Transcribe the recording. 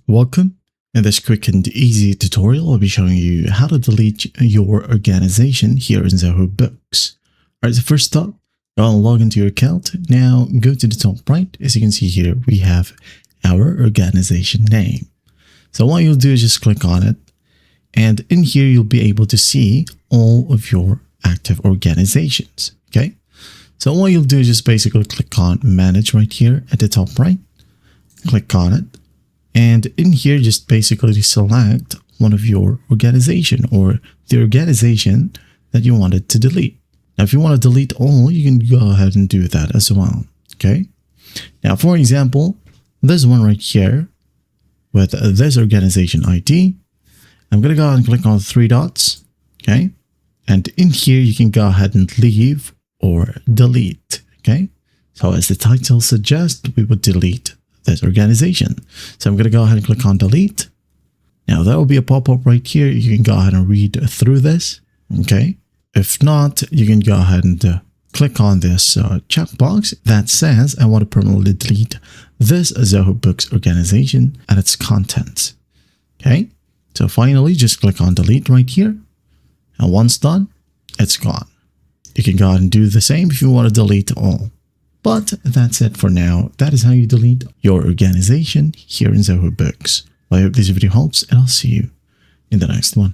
Welcome. In this quick and easy tutorial, I'll be showing you how to delete your organization here in Zoho Books. Alright, so first up, go and log into your account. Now go to the top right. As you can see here, we have our organization name. So what you'll do is just click on it. And in here, you'll be able to see all of your active organizations. Okay. So what you'll do is just basically click on manage right here at the top right. Click on it. And in here, just basically select one of your organization or the organization that you wanted to delete. Now, if you want to delete all, you can go ahead and do that as well. Okay. Now, for example, this one right here with this organization ID, I'm going to go ahead and click on 3 dots. Okay. And in here, you can go ahead and leave or delete. Okay. So as the title suggests, we would delete this organization. So I'm going to go ahead and click on delete. Now there will be a pop-up right here. You can go ahead and read through this. Okay. If not, you can go ahead and click on this checkbox that says I want to permanently delete this Zoho Books organization and its contents. Okay. So finally, just click on delete right here. And once done, it's gone. You can go ahead and do the same if you want to delete all. But that's it for now. That is how you delete your organization here in Zoho Books. I hope this video helps, and I'll see you in the next one.